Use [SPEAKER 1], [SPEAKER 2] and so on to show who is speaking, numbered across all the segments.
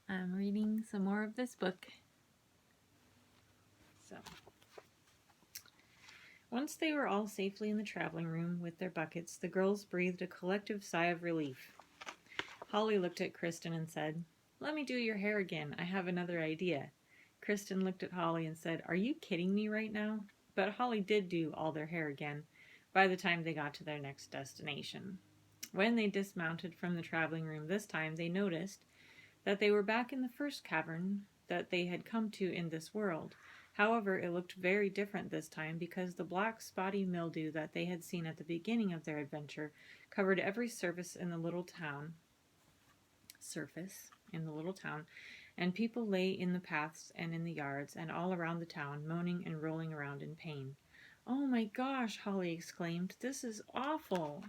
[SPEAKER 1] I'm reading some more of this book. Once they were all safely in the traveling room with their buckets, the girls breathed a collective sigh of relief. Holly looked at Kristen and said, "Let me do your hair again. I have another idea." Kristen looked at Holly and said, "Are you kidding me right now?" But Holly did do all their hair again by the time they got to their next destination. When they dismounted from the traveling room this time, they noticed that they were back in the first cavern that they had come to in this world. However, it looked very different this time because the black spotty mildew that they had seen at the beginning of their adventure covered every surface in the little town, and people lay in the paths and in the yards and all around the town, moaning and rolling around in pain. "Oh my gosh," Holly exclaimed, "this is awful."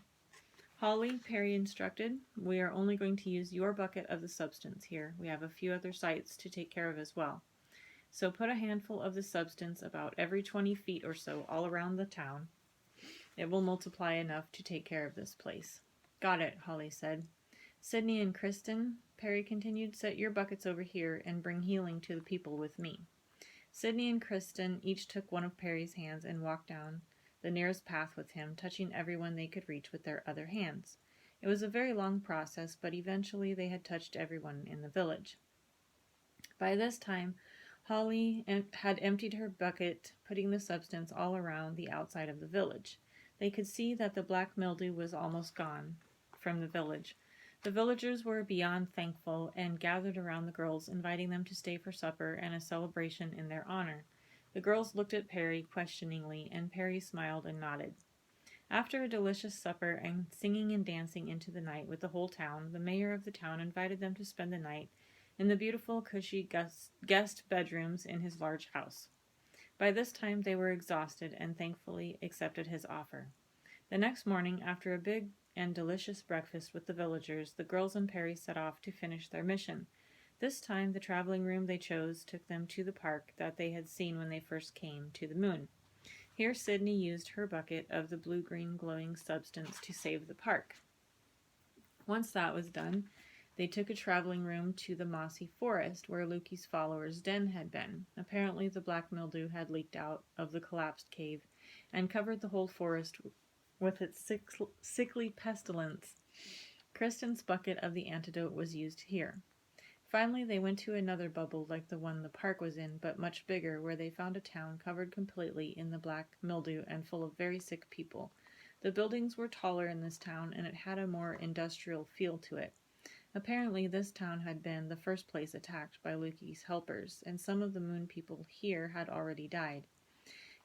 [SPEAKER 1] "Holly," Perry instructed, "we are only going to use your bucket of the substance here. We have a few other sites to take care of as well. So put a handful of the substance about every 20 feet or so all around the town. It will multiply enough to take care of this place." "Got it," Holly said. "Sydney and Kristen," Perry continued, "set your buckets over here and bring healing to the people with me." Sydney and Kristen each took one of Perry's hands and walked down the nearest path with him, touching everyone they could reach with their other hands. It was a very long process, but eventually they had touched everyone in the village. By this time, Holly had emptied her bucket, putting the substance all around the outside of the village. They could see that the black mildew was almost gone from the village. The villagers were beyond thankful and gathered around the girls, inviting them to stay for supper and a celebration in their honor. The girls looked at Perry questioningly, and Perry smiled and nodded. After a delicious supper and singing and dancing into the night with the whole town, the mayor of the town invited them to spend the night in the beautiful, cushy guest bedrooms in his large house. By this time they were exhausted and thankfully accepted his offer. The next morning, after a big and delicious breakfast with the villagers, the girls and Perry set off to finish their mission. This time, the traveling room they chose took them to the park that they had seen when they first came to the moon. Here Sydney used her bucket of the blue-green glowing substance to save the park. Once that was done, they took a traveling room to the mossy forest where Loki's followers' den had been. Apparently the black mildew had leaked out of the collapsed cave and covered the whole forest with its sickly pestilence. Kristen's bucket of the antidote was used here. Finally, they went to another bubble like the one the park was in, but much bigger, where they found a town covered completely in the black mildew and full of very sick people. The buildings were taller in this town, and it had a more industrial feel to it. Apparently, this town had been the first place attacked by Loki's helpers, and some of the moon people here had already died.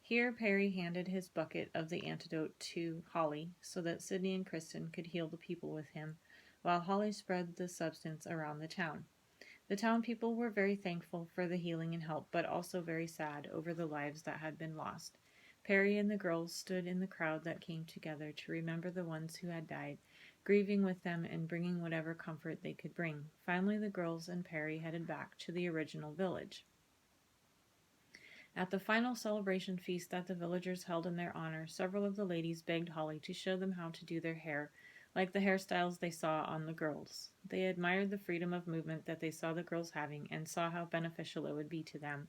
[SPEAKER 1] Here, Perry handed his bucket of the antidote to Holly, so that Sydney and Kristen could heal the people with him, while Holly spread the substance around the town. The town people were very thankful for the healing and help, but also very sad over the lives that had been lost. Perry and the girls stood in the crowd that came together to remember the ones who had died, grieving with them and bringing whatever comfort they could bring. Finally, the girls and Perry headed back to the original village. At the final celebration feast that the villagers held in their honor, several of the ladies begged Holly to show them how to do their hair, like the hairstyles they saw on the girls. They admired the freedom of movement that they saw the girls having and saw how beneficial it would be to them.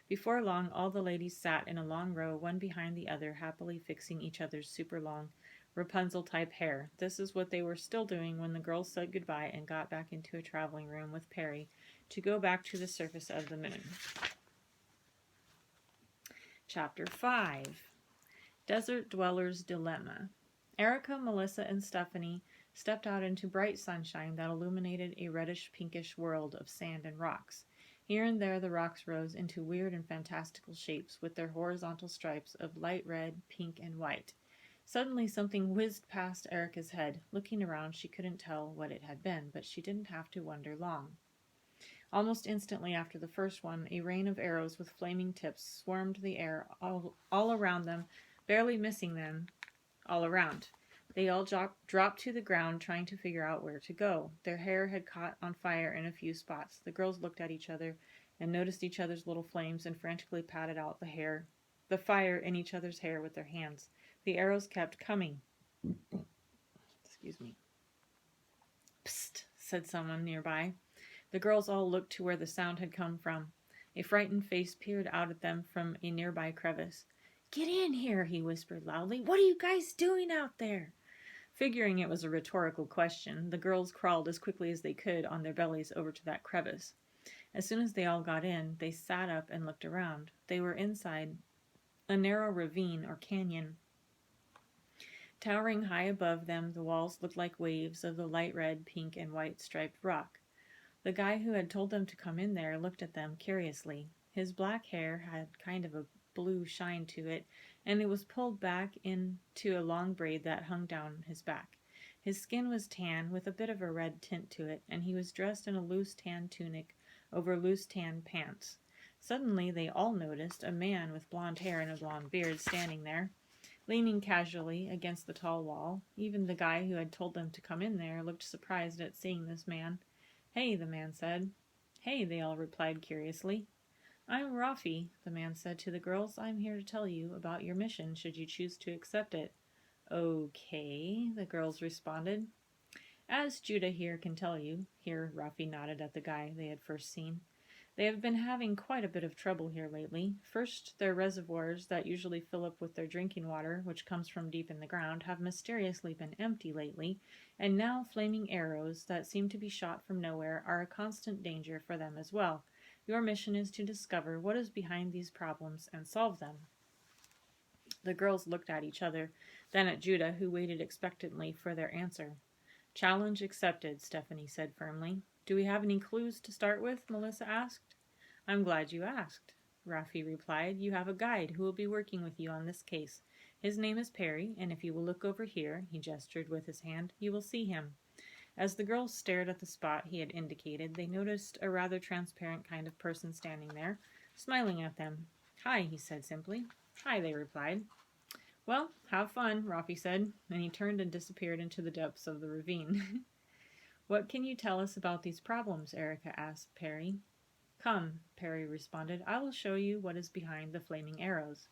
[SPEAKER 1] Before long, all the ladies sat in a long row, one behind the other, happily fixing each other's super long Rapunzel-type hair. This is what they were still doing when the girls said goodbye and got back into a traveling room with Perry to go back to the surface of the moon. Chapter 5. Desert Dweller's Dilemma. Erica, Melissa, and Stephanie stepped out into bright sunshine that illuminated a reddish-pinkish world of sand and rocks. Here and there the rocks rose into weird and fantastical shapes with their horizontal stripes of light red, pink, and white. Suddenly something whizzed past Erica's head. Looking around, she couldn't tell what it had been, but she didn't have to wonder long. Almost instantly after the first one, a rain of arrows with flaming tips swarmed the air all around them, barely missing them all around. They all dropped to the ground, trying to figure out where to go. Their hair had caught on fire in a few spots. The girls looked at each other and noticed each other's little flames and frantically patted out the fire in each other's hair with their hands. The arrows kept coming. Excuse me. "Psst," said someone nearby. The girls all looked to where the sound had come from. A frightened face peered out at them from a nearby crevice. "Get in here," he whispered loudly. "What are you guys doing out there?" Figuring it was a rhetorical question, the girls crawled as quickly as they could on their bellies over to that crevice. As soon as they all got in, they sat up and looked around. They were inside a narrow ravine or canyon. Towering high above them, the walls looked like waves of the light red, pink, and white striped rock. The guy who had told them to come in there looked at them curiously. His black hair had kind of a blue shine to it, and it was pulled back into a long braid that hung down his back. His skin was tan, with a bit of a red tint to it, and he was dressed in a loose tan tunic over loose tan pants. Suddenly they all noticed a man with blonde hair and a blonde beard standing there, leaning casually against the tall wall. Even the guy who had told them to come in there looked surprised at seeing this man. "Hey," the man said. "Hey," they all replied curiously. "I'm Rafi," the man said to the girls. "I'm here to tell you about your mission, should you choose to accept it." "Okay," the girls responded. "As Judah here can tell you," here Rafi nodded at the guy they had first seen, "they have been having quite a bit of trouble here lately. First, their reservoirs that usually fill up with their drinking water, which comes from deep in the ground, have mysteriously been empty lately, and now flaming arrows that seem to be shot from nowhere are a constant danger for them as well. Your mission is to discover what is behind these problems and solve them." The girls looked at each other, then at Judah, who waited expectantly for their answer. "Challenge accepted," Stephanie said firmly. "Do we have any clues to start with?" Melissa asked. "I'm glad you asked," Rafi replied. "You have a guide who will be working with you on this case. His name is Perry, and if you will look over here," he gestured with his hand, "you will see him." As the girls stared at the spot he had indicated, they noticed a rather transparent kind of person standing there, smiling at them. "Hi," he said simply. "Hi," they replied. "Well, have fun," Rafi said, and he turned and disappeared into the depths of the ravine. "What can you tell us about these problems?" Erica asked Perry. "Come," Perry responded. "I will show you what is behind the flaming arrows."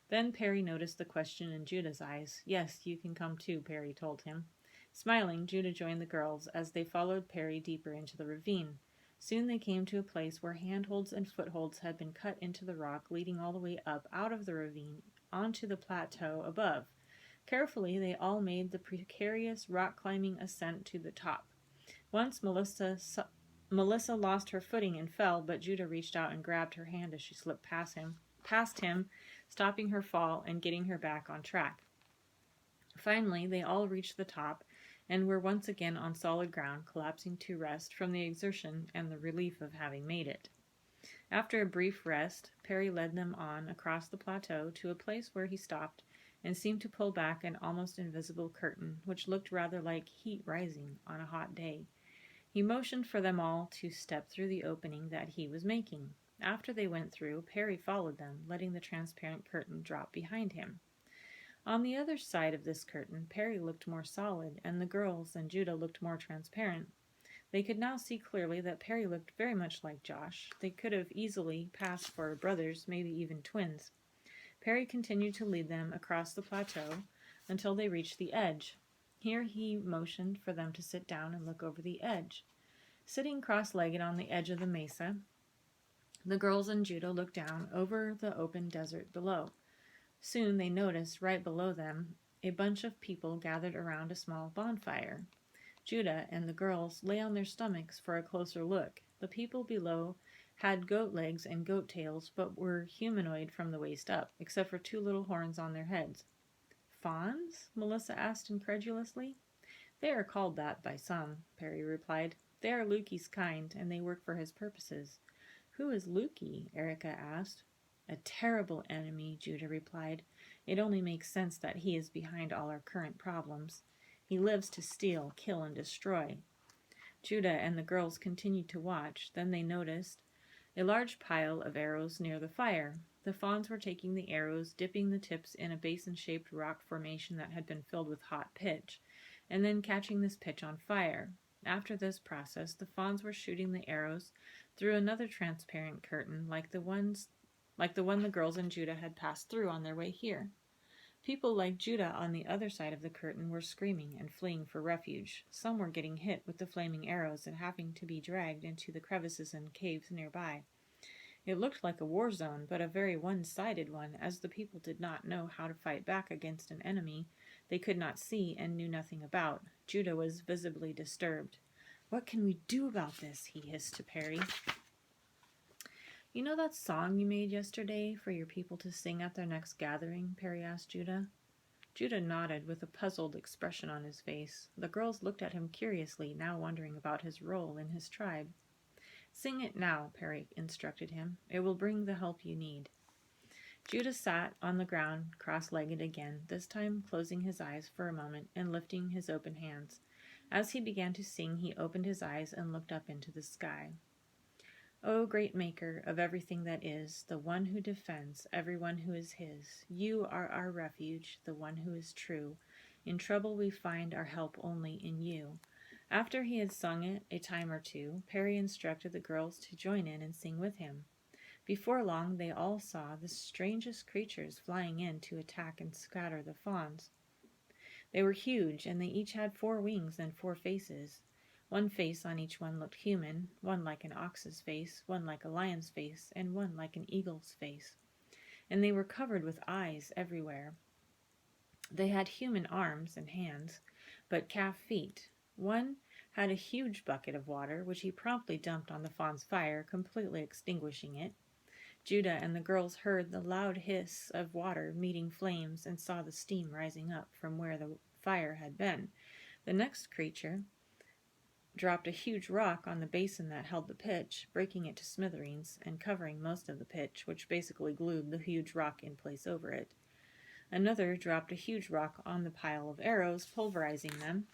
[SPEAKER 1] Then Perry noticed the question in Judah's eyes. "Yes, you can come too," Perry told him. Smiling, Judah joined the girls as they followed Perry deeper into the ravine. Soon they came to a place where handholds and footholds had been cut into the rock, leading all the way up out of the ravine onto the plateau above. Carefully, they all made the precarious rock-climbing ascent to the top. Once Melissa lost her footing and fell, but Judah reached out and grabbed her hand as she slipped past him, stopping her fall and getting her back on track. Finally, they all reached the top and were once again on solid ground, collapsing to rest from the exertion and the relief of having made it. After a brief rest, Perry led them on across the plateau to a place where he stopped and seemed to pull back an almost invisible curtain, which looked rather like heat rising on a hot day. He motioned for them all to step through the opening that he was making. After they went through, Perry followed them, letting the transparent curtain drop behind him. On the other side of this curtain, Perry looked more solid, and the girls and Judah looked more transparent. They could now see clearly that Perry looked very much like Josh. They could have easily passed for brothers, maybe even twins. Perry continued to lead them across the plateau until they reached the edge. Here he motioned for them to sit down and look over the edge. Sitting cross-legged on the edge of the mesa, the girls and Judah looked down over the open desert below. Soon they noticed, right below them, a bunch of people gathered around a small bonfire. Judah and the girls lay on their stomachs for a closer look. The people below had goat legs and goat tails, but were humanoid from the waist up, except for two little horns on their heads. "Fawns?" Melissa asked incredulously. "They are called that by some," Perry replied. "They are Lukey's kind, and they work for his purposes." "Who is Lukey?" Erica asked. "A terrible enemy," Judah replied. "It only makes sense that he is behind all our current problems. He lives to steal, kill, and destroy." Judah and the girls continued to watch. Then they noticed a large pile of arrows near the fire. The fawns were taking the arrows, dipping the tips in a basin-shaped rock formation that had been filled with hot pitch, and then catching this pitch on fire. After this process, the fawns were shooting the arrows through another transparent curtain like the one the girls and Judah had passed through on their way here. People like Judah on the other side of the curtain were screaming and fleeing for refuge. Some were getting hit with the flaming arrows and having to be dragged into the crevices and caves nearby. It looked like a war zone, but a very one-sided one, as the people did not know how to fight back against an enemy they could not see and knew nothing about. Judah was visibly disturbed. "What can we do about this?" he hissed to Perry. "You know that song you made yesterday for your people to sing at their next gathering?" Perry asked Judah. Judah nodded with a puzzled expression on his face. The girls looked at him curiously, now wondering about his role in his tribe. "Sing it now," Perry instructed him. "It will bring the help you need." Judah sat on the ground, cross-legged again, this time closing his eyes for a moment and lifting his open hands. As he began to sing, he opened his eyes and looked up into the sky. "O great Maker of everything that is, the one who defends everyone who is his, you are our refuge, the one who is true. In trouble we find our help only in you." After he had sung it a time or two, Perry instructed the girls to join in and sing with him. Before long, they all saw the strangest creatures flying in to attack and scatter the fawns. They were huge, and they each had 4 wings and 4 faces. One face on each one looked human, one like an ox's face, one like a lion's face, and one like an eagle's face. And they were covered with eyes everywhere. They had human arms and hands, but calf feet. One had a huge bucket of water, which he promptly dumped on the fawn's fire, completely extinguishing it. Judah and the girls heard the loud hiss of water meeting flames and saw the steam rising up from where the fire had been. The next creature dropped a huge rock on the basin that held the pitch, breaking it to smithereens and covering most of the pitch, which basically glued the huge rock in place over it. Another dropped a huge rock on the pile of arrows, pulverizing them.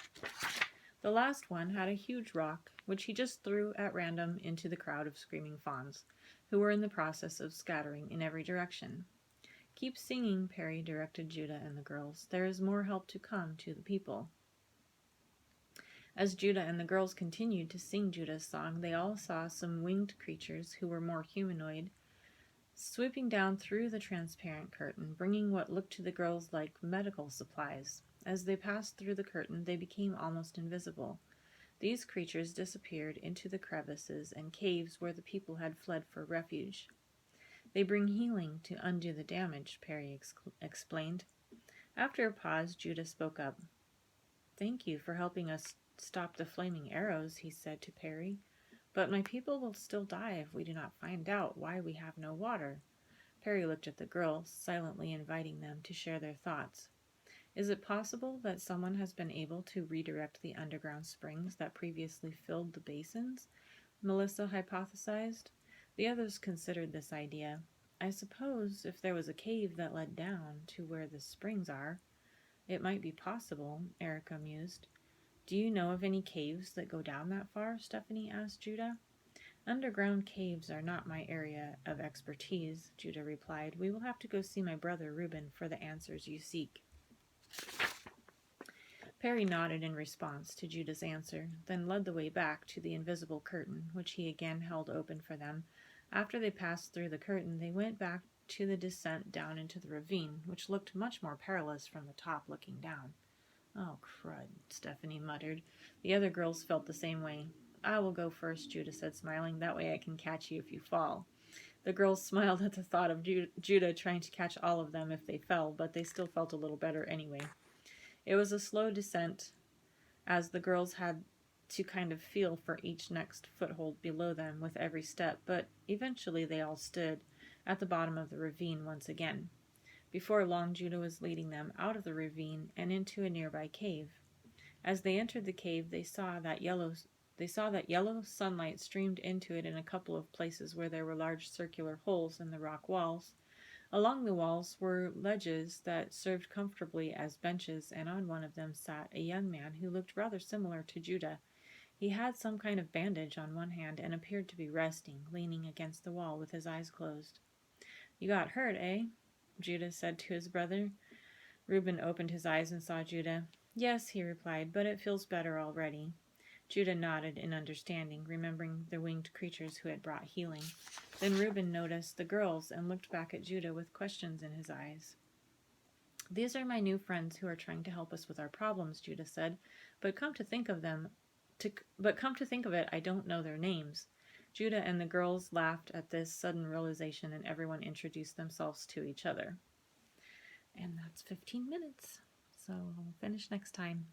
[SPEAKER 1] The last one had a huge rock, which he just threw at random into the crowd of screaming fawns, who were in the process of scattering in every direction. "Keep singing," Perry directed Judah and the girls. "There is more help to come to the people." As Judah and the girls continued to sing Judah's song, they all saw some winged creatures who were more humanoid, swooping down through the transparent curtain, bringing what looked to the girls like medical supplies. As they passed through the curtain, they became almost invisible. These creatures disappeared into the crevices and caves where the people had fled for refuge. "They bring healing to undo the damage," Perry explained. After a pause, Judah spoke up. "Thank you for helping us stop the flaming arrows," he said to Perry. "But my people will still die if we do not find out why we have no water." Perry looked at the girls, silently inviting them to share their thoughts. "Is it possible that someone has been able to redirect the underground springs that previously filled the basins?" Melissa hypothesized. The others considered this idea. "I suppose if there was a cave that led down to where the springs are, it might be possible," Erica mused. "Do you know of any caves that go down that far?" Stephanie asked Judah. "Underground caves are not my area of expertise," Judah replied. "We will have to go see my brother Reuben for the answers you seek." Perry nodded in response to Judah's answer, then led the way back to the invisible curtain, which he again held open for them. After they passed through the curtain, they went back to the descent down into the ravine, which looked much more perilous from the top looking down. "Oh, crud," Stephanie muttered. The other girls felt the same way. "I will go first," Judah said, smiling. "That way I can catch you if you fall." The girls smiled at the thought of Judah trying to catch all of them if they fell, but they still felt a little better anyway. It was a slow descent, as the girls had to kind of feel for each next foothold below them with every step, but eventually they all stood at the bottom of the ravine once again. Before long, Judah was leading them out of the ravine and into a nearby cave. As they entered the cave, they saw that yellow sunlight streamed into it in a couple of places where there were large circular holes in the rock walls. Along the walls were ledges that served comfortably as benches, and on one of them sat a young man who looked rather similar to Judah. He had some kind of bandage on one hand and appeared to be resting, leaning against the wall with his eyes closed. "You got hurt, eh?" Judah said to his brother. Reuben opened his eyes and saw Judah. "Yes," he replied, "but it feels better already." Judah nodded in understanding, remembering the winged creatures who had brought healing. Then Reuben noticed the girls and looked back at Judah with questions in his eyes. These are my new friends who are trying to help us with our problems, Judah said. But come to think of it, I don't know their names. Judah and the girls laughed at this sudden realization, and everyone introduced themselves to each other. And that's 15 minutes. So we'll finish next time.